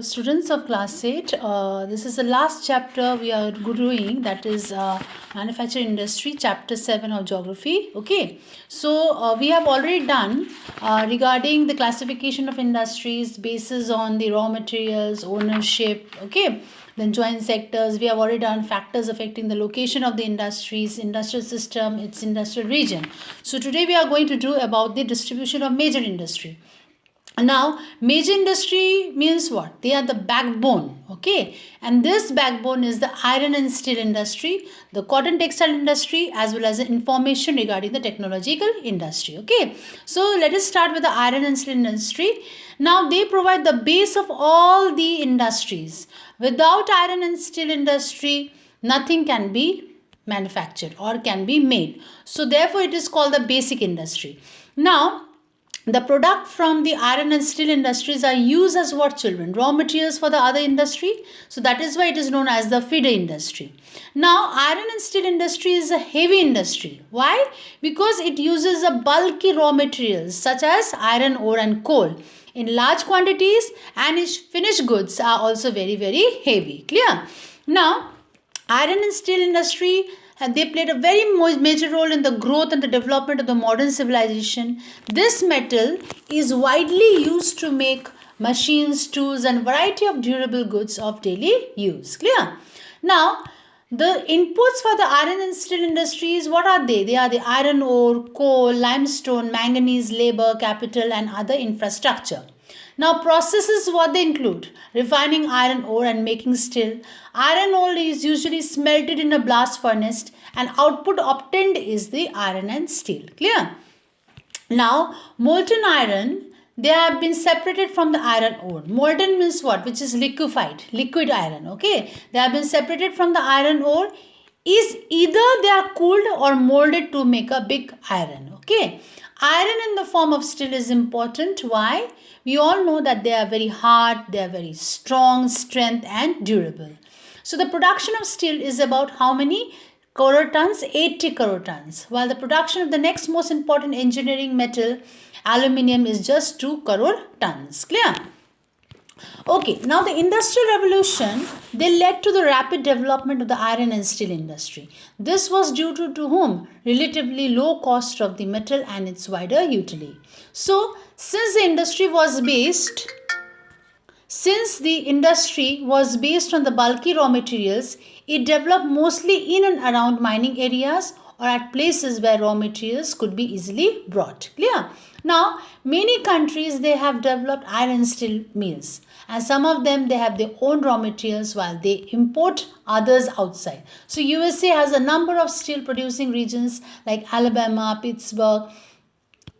Students of class 8, this is the last chapter we are doing, that is manufacturing industry, chapter 7 of geography. Okay, so we have already done regarding the classification of industries basis on the raw materials, ownership, okay, then joint sectors. We have already done factors affecting the location of the industries, industrial system, its industrial region. So today we are going to do about the distribution of major industry. Now major industry means what? They are the backbone, okay, and this backbone is the iron and steel industry, the cotton textile industry, as well as the information regarding the technological industry. Okay, so let us start with the iron and steel industry. Now they provide the base of all the industries. Without iron and steel industry, nothing can be manufactured or can be made, so therefore it is called the basic industry. Now the product from the iron and steel industries are used as what, children? Raw materials for the other industry. So that is why it is known as the feeder industry. Now iron and steel industry is a heavy industry. Why? Because it uses a bulky raw materials such as iron ore and coal in large quantities, and its finished goods are also very heavy. Clear? Now iron and steel industry, and they played a very major role in the growth and the development of the modern civilization. This metal is widely used to make machines, tools, and variety of durable goods of daily use. Clear? Now, the inputs for the iron and steel industries, what are they? They are the iron ore, coal, limestone, manganese, labor, capital, and other infrastructure. Now processes, what they include: refining iron ore and making steel. Iron ore is usually smelted in a blast furnace, and output obtained is the iron and steel. Clear? Now molten iron, they have been separated from the iron ore. Molten means what? Which is liquefied, liquid iron. Okay, they have been separated from the iron ore. Is either they are cooled or molded to make a big iron. Okay, iron in the form of steel is important. Why? We all know that they are very hard, they are very strong, strength and durable. So the production of steel is about how many crore tons? 80 crore tons. While the production of the next most important engineering metal, aluminium, is just 2 crore tons. Clear? Okay, now the industrial revolution, they led to the rapid development of the iron and steel industry. This was due to whom? Relatively low cost of the metal and its wider utility. So since the industry was based on the bulky raw materials, it developed mostly in and around mining areas or at places where raw materials could be easily brought. Clear? Now, many countries, they have developed iron and steel mills, and some of them, they have their own raw materials while they import others outside. So USA has a number of steel producing regions like Alabama, Pittsburgh,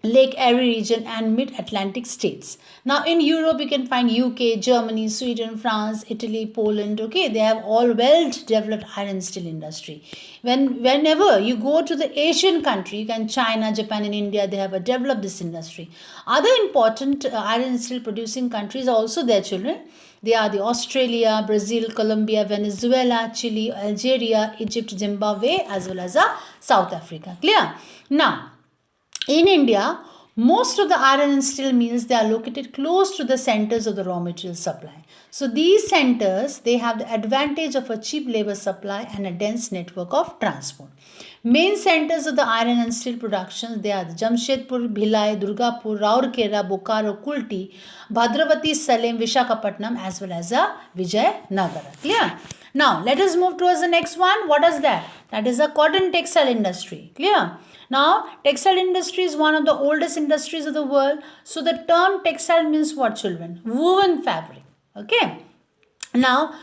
Lake Erie region and mid-Atlantic states. Now in Europe you can find UK, Germany, Sweden, France, Italy, Poland. Okay, they have all well developed iron and steel industry. Whenever you go to the Asian country, you can China, Japan and India, they have developed this industry. Other important iron and steel producing countries are also their children. They are the Australia, Brazil, Colombia, Venezuela, Chile, Algeria, Egypt, Zimbabwe, as well as South Africa. Clear? Now in India, most of the iron and steel mills, they are located close to the centers of the raw material supply. So these centers, they have the advantage of a cheap labor supply and a dense network of transport. Main centers of the iron and steel productions, they are the Jamshedpur, Bhilai, Durgapur, Raurkela, Bokaro, Kulti, Bhadravati, Salem, Vishakhapatnam, as well as Vijayanagara. Clear? Now let us move towards the next one. What is that? That is a cotton textile industry. Clear? Now, textile industry is one of the oldest industries of the world. So, the term textile means what, children? Woven fabric. Okay. Now,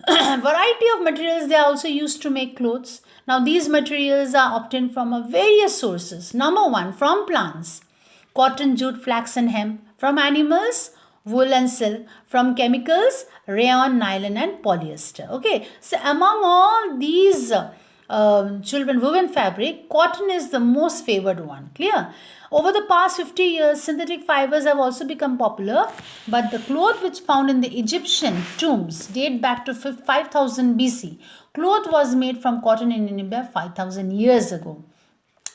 variety of materials, they are also used to make clothes. Now, these materials are obtained from various sources. Number one, from plants: cotton, jute, flax and hemp. From animals: wool and silk. From chemicals: rayon, nylon and polyester. Okay. So, among all these children woven fabric, cotton is the most favored one. Clear? Over the past 50 years, synthetic fibers have also become popular, but the cloth which found in the Egyptian tombs date back to 5000 BC. Cloth was made from cotton in India 5000 years ago.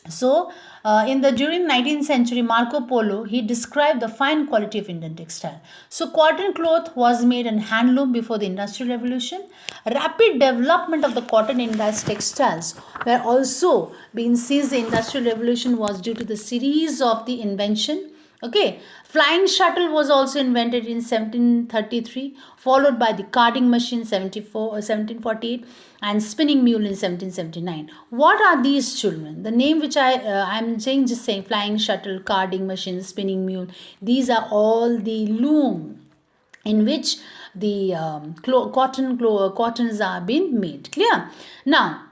So, during 19th century, Marco Polo, he described the fine quality of Indian textile. So, cotton cloth was made in handloom before the Industrial Revolution. Rapid development of the cotton industry textiles were also being since the Industrial Revolution was due to the series of the invention. Okay, flying shuttle was also invented in 1733, followed by the carding machine 1748 and spinning mule in 1779. What are these, children? The name which I'm saying, just saying, flying shuttle, carding machine, spinning mule. These are all the loom in which the cottons are being made. Clear? Now,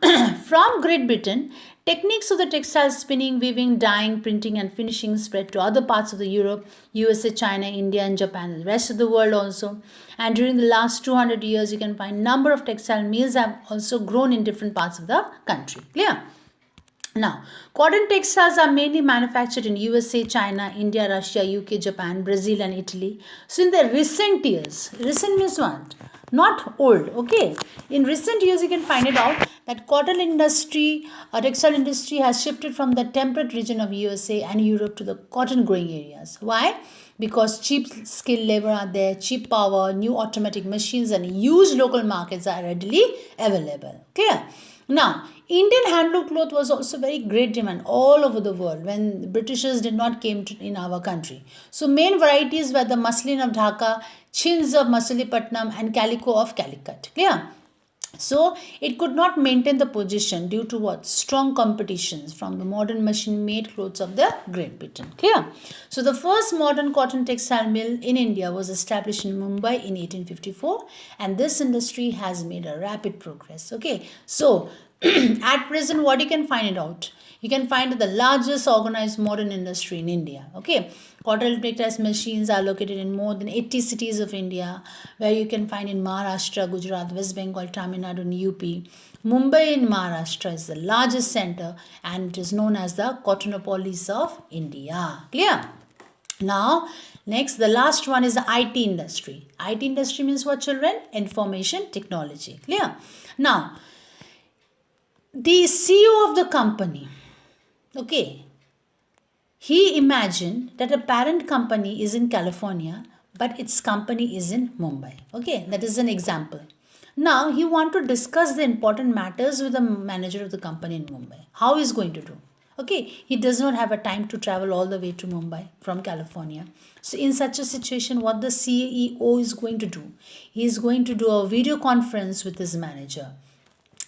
from Great Britain, techniques of the textile spinning, weaving, dyeing, printing and finishing spread to other parts of the Europe, USA, China, India and Japan and the rest of the world also. And during the last 200 years, you can find number of textile mills have also grown in different parts of the country. Clear? Now, cotton textiles are mainly manufactured in USA, China, India, Russia, UK, Japan, Brazil and Italy. So in the recent years, recent means what? Not old, okay? In recent years, you can find it out that cotton industry, textile industry has shifted from the temperate region of USA and Europe to the cotton growing areas. Why? Because cheap skilled labor are there, cheap power, new automatic machines and huge local markets are readily available. Clear? Now, Indian handloom cloth was also very great demand all over the world when the Britishers did not came in our country. So main varieties were the muslin of Dhaka, chins of Masulipatam and calico of Calicut. Clear? So it could not maintain the position due to what? Strong competitions from the modern machine made clothes of the Great Britain. Clear? So the first modern cotton textile mill in India was established in Mumbai in 1854 and this industry has made a rapid progress. Okay. So at present what you can find it out? You can find the largest organized modern industry in India. Okay. Cotton textile machines are located in more than 80 cities of India, where you can find in Maharashtra, Gujarat, West Bengal, Tamil Nadu, and UP. Mumbai in Maharashtra is the largest center and it is known as the Cottonopolis of India. Clear? Now, next, the last one is the IT industry. IT industry means what, children? Information technology. Clear? Now, the CEO of the company, okay, he imagined that a parent company is in California, but its company is in Mumbai. Okay, that is an example. Now he want to discuss the important matters with the manager of the company in Mumbai. How he is going to do? Okay, he does not have a time to travel all the way to Mumbai from California. So in such a situation, what the CEO is going to do? He is going to do a video conference with his manager.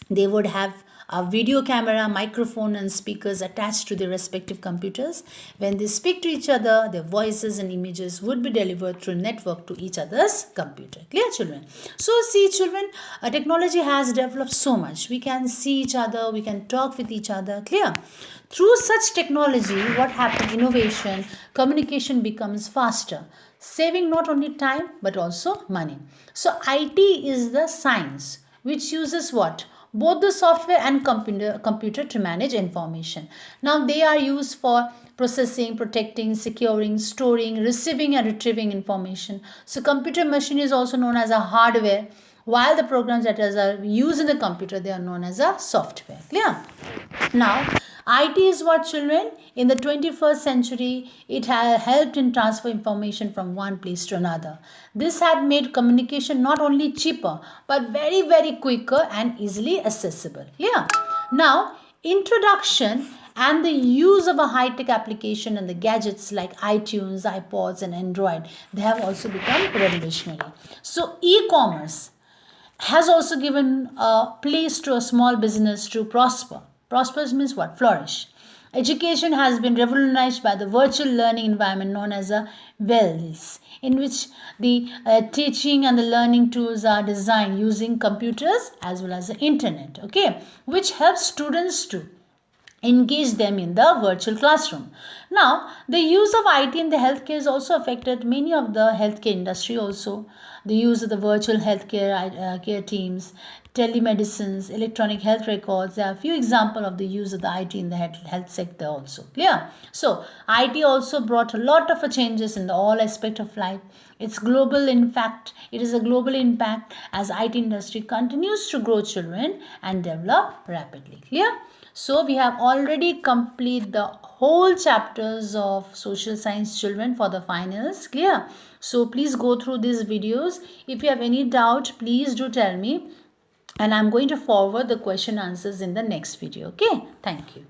They would have a video camera, microphone and speakers attached to their respective computers. When they speak to each other, their voices and images would be delivered through network to each other's computer. Clear, children? So see, children, technology has developed so much. We can see each other, we can talk with each other. Clear? Through such technology, what happens? Innovation, communication becomes faster, saving not only time but also money. So IT is the science which uses what? Both the software and computer to manage information. Now they are used for processing, protecting, securing, storing, receiving and retrieving information. So computer machine is also known as a hardware, while the programs that are used in the computer, they are known as a software. Clear? Now, IT is what, children? In the 21st century, it has helped in transfer information from one place to another. This had made communication not only cheaper, but very, very quicker and easily accessible. Yeah. Now, introduction and the use of a high-tech application and the gadgets like iTunes, iPods and Android, they have also become revolutionary. So, e-commerce has also given a place to a small business to prosper. Prosper means what? Flourish. Education has been revolutionized by the virtual learning environment known as a WELS, in which the teaching and the learning tools are designed using computers as well as the internet, okay, which helps students to engage them in the virtual classroom. Now, the use of IT in the healthcare has also affected many of the healthcare industry also. The use of the virtual healthcare care teams, telemedicines, electronic health records. There are a few examples of the use of the IT in the health sector also. Clear? So, IT also brought a lot of changes in the all aspect of life. It's global, in fact, it is a global impact as IT industry continues to grow, children, and develop rapidly. Clear? So we have already completed the whole chapters of social science children for the finals. Clear? So please go through these videos. If you have any doubt, please do tell me, and I'm going to forward the question answers in the next video. Okay, thank you.